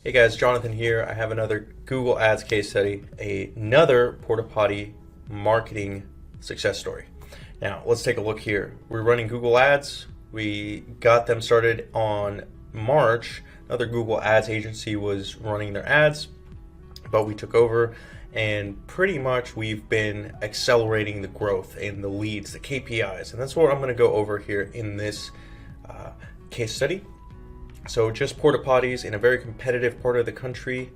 Hey guys, Jonathan here. I have another Google Ads case study, another Porta Potty marketing success story. Now, let's take a look here. We're running Google Ads. We got them started on March. Another Google Ads agency was running their ads, but we took over and pretty much we've been accelerating the growth and the leads, the KPIs, and that's what I'm going to go over here in this case study. So just porta potties in a very competitive part of the country.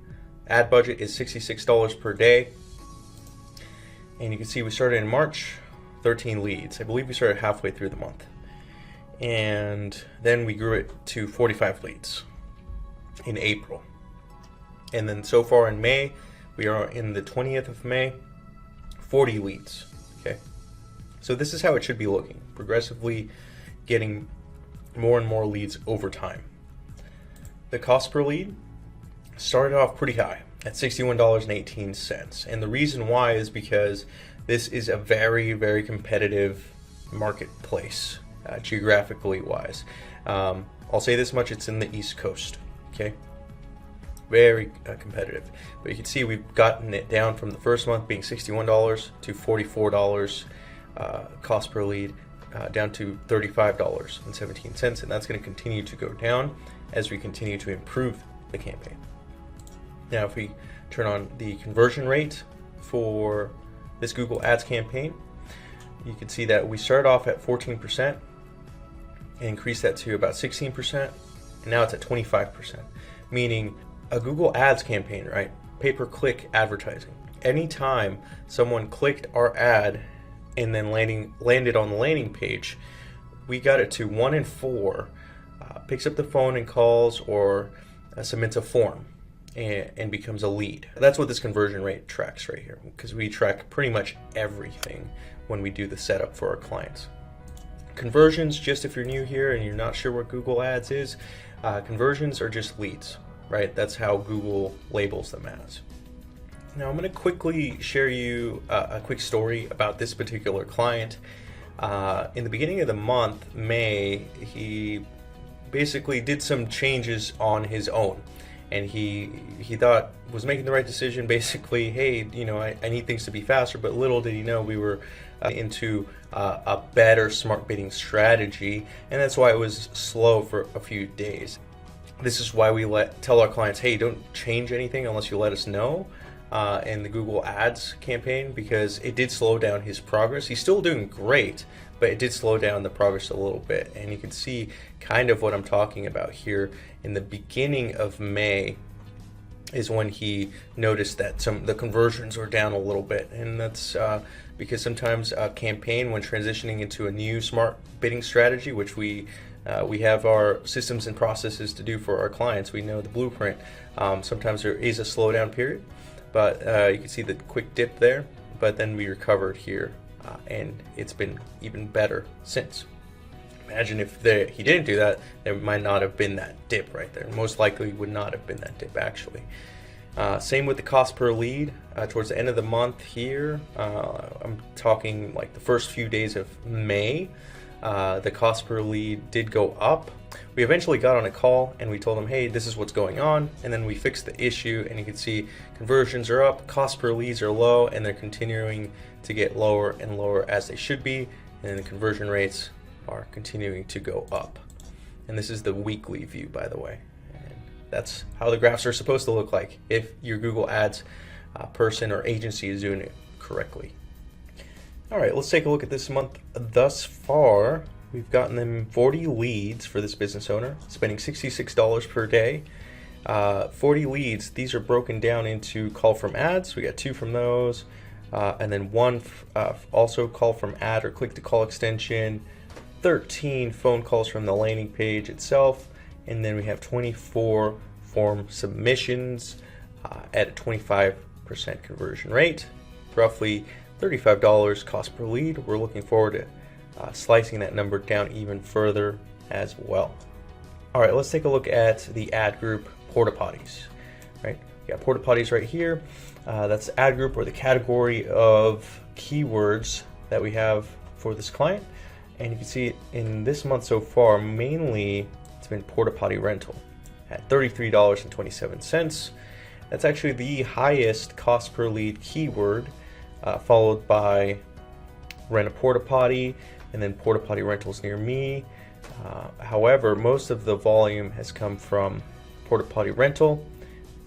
Ad budget is $66 per day. And you can see we started in March, 13 leads. I believe we started halfway through the month. And then we grew it to 45 leads in April. And then so far in May, we are in the 20th of May, 40 leads, okay? So this is how it should be looking, progressively getting more and more leads over time. The cost per lead started off pretty high at $61.18. And the reason why is because this is a very, very competitive marketplace, geographically wise. I'll say this much, it's in the East Coast, okay? Very competitive. But you can see we've gotten it down from the first month being $61 to $44 cost per lead, down to $35.17. And that's going to continue to go down as we continue to improve the campaign. Now, if we turn on the conversion rate for this Google Ads campaign, you can see that we started off at 14% and increased that to about 16%, and now it's at 25%, meaning a Google Ads campaign, right? Pay-per-click advertising. Anytime someone clicked our ad and then landed on the landing page, we got it to 1 in 4 picks up the phone and calls or submits a form and becomes a lead. That's what this conversion rate tracks right here, because we track pretty much everything when we do the setup for our clients. Conversions, just if you're new here and you're not sure what Google Ads is, conversions are just leads, right? That's how Google labels them as. Now I'm going to quickly share you a quick story about this particular client. In the beginning of the month, May, he basically did some changes on his own, and he thought was making the right decision. Basically, hey, I need things to be faster, but little did he know we were into a better smart bidding strategy, and that's why it was slow for a few days. This is why we tell our clients, hey, don't change anything unless you let us know in the Google Ads campaign, because it did slow down his progress. He's still doing great, but it did slow down the progress a little bit. And you can see kind of what I'm talking about here. In the beginning of May is when he noticed that the conversions were down a little bit. And that's because sometimes a campaign, when transitioning into a new smart bidding strategy, which we have our systems and processes to do for our clients, we know the blueprint, sometimes there is a slowdown period. But you can see the quick dip there, but then we recovered here, and it's been even better since. Imagine if he didn't do that, there might not have been that dip right there. Most likely would not have been that dip, actually. Same with the cost per lead. Towards the end of the month here, I'm talking like the first few days of May, the cost per lead did go up. We eventually got on a call and we told them, hey, this is what's going on, and then we fixed the issue, and you can see conversions are up, cost per leads are low, and they're continuing to get lower and lower as they should be, and the conversion rates are continuing to go up. And this is the weekly view, by the way, and that's how the graphs are supposed to look like if your Google Ads person or agency is doing it correctly. All right, let's take a look at this month thus far. We've gotten them 40 leads for this business owner, spending $66 per day. 40 leads, these are broken down into call from ads. We got 2 from those, and then 1 also call from ad or click to call extension, 13 phone calls from the landing page itself, and then we have 24 form submissions at a 25% conversion rate, roughly $35 cost per lead. We're looking forward to slicing that number down even further as well. All right, let's take a look at the ad group Porta Potties. Right, we got Porta Potties right here. That's the ad group or the category of keywords that we have for this client. And you can see in this month so far, mainly it's been Porta Potty rental. at $33.27. That's actually the highest cost per lead keyword, followed by rent a porta potty and then porta potty rentals near me. However, most of the volume has come from porta potty rental,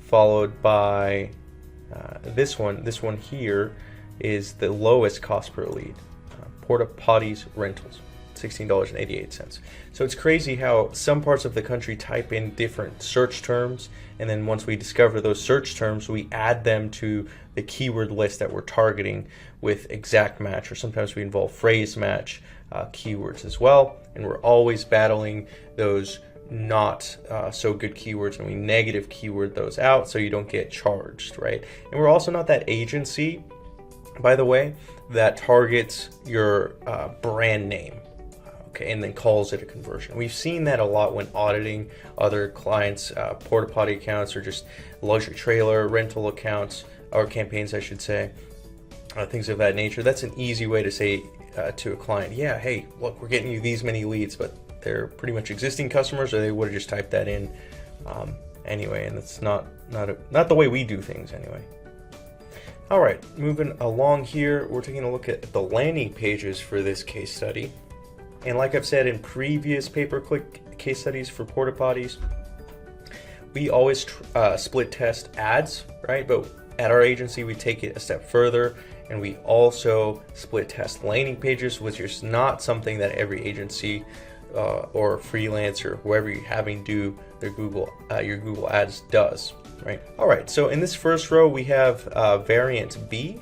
followed by this one. This one here is the lowest cost per lead, porta potties rentals, $16.88. So it's crazy how some parts of the country type in different search terms, and then once we discover those search terms, we add them to the keyword list that we're targeting with exact match, or sometimes we involve phrase match keywords as well. And we're always battling those not so good keywords, and we negative keyword those out so you don't get charged, right? And we're also not that agency, by the way, that targets your brand name, okay, and then calls it a conversion. We've seen that a lot when auditing other clients' porta potty accounts, or just luxury trailer rental accounts, or campaigns, I should say, things of that nature. That's an easy way to say to a client, yeah, hey, look, we're getting you these many leads, but they're pretty much existing customers, or they would have just typed that in anyway, and it's not the way we do things anyway. All right, moving along here, we're taking a look at the landing pages for this case study. And like I've said in previous pay-per-click case studies for porta potties, we always split test ads, right? But at our agency, we take it a step further, and we also split test landing pages, which is not something that every agency or freelancer, whoever you're having do their your Google Ads does, right? All right, so in this first row, we have variant B,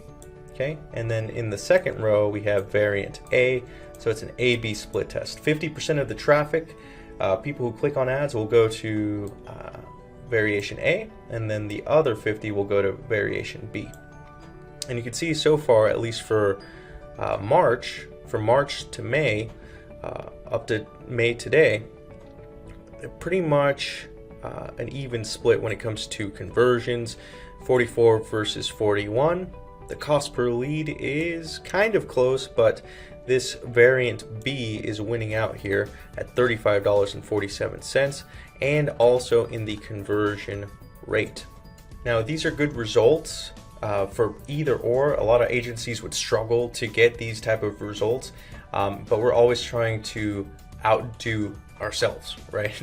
okay? And then in the second row, we have variant A. So it's an A-B split test. 50% of the traffic, people who click on ads, will go to variation A, and then the other 50 will go to variation B. And you can see so far, at least for March, from March to May, up to May today, they're pretty much an even split when it comes to conversions, 44 versus 41. The cost per lead is kind of close, but this variant B is winning out here at $35.47, and also in the conversion rate. Now, these are good results for either or. A lot of agencies would struggle to get these type of results, but we're always trying to outdo ourselves, right?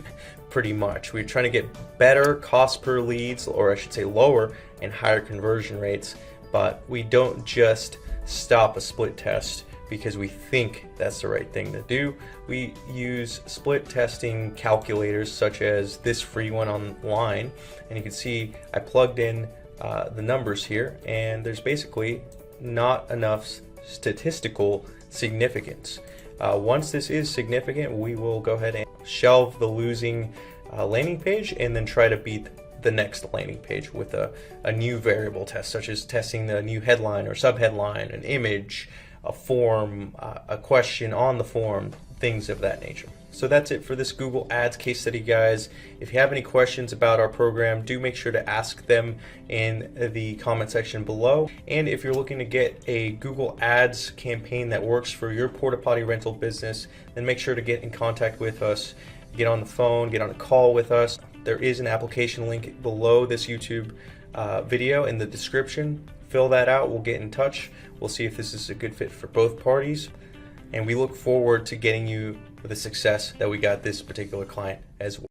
Pretty much. We're trying to get better cost per leads, or I should say lower and higher conversion rates, but we don't just stop a split test because we think that's the right thing to do. We use split testing calculators such as this free one online, and you can see I plugged in the numbers here, and there's basically not enough statistical significance. Once this is significant, we will go ahead and shelve the losing landing page and then try to beat the next landing page with a new variable test, such as testing the new headline or subheadline, an image, a form, a question on the form, things of that nature. So that's it for this Google Ads case study, guys. If you have any questions about our program, do make sure to ask them in the comment section below. And if you're looking to get a Google Ads campaign that works for your porta potty rental business, then make sure to get in contact with us, get on the phone, get on a call with us. There is an application link below this YouTube video in the description. Fill that out, we'll get in touch. We'll see if this is a good fit for both parties. And we look forward to getting you the success that we got this particular client as well.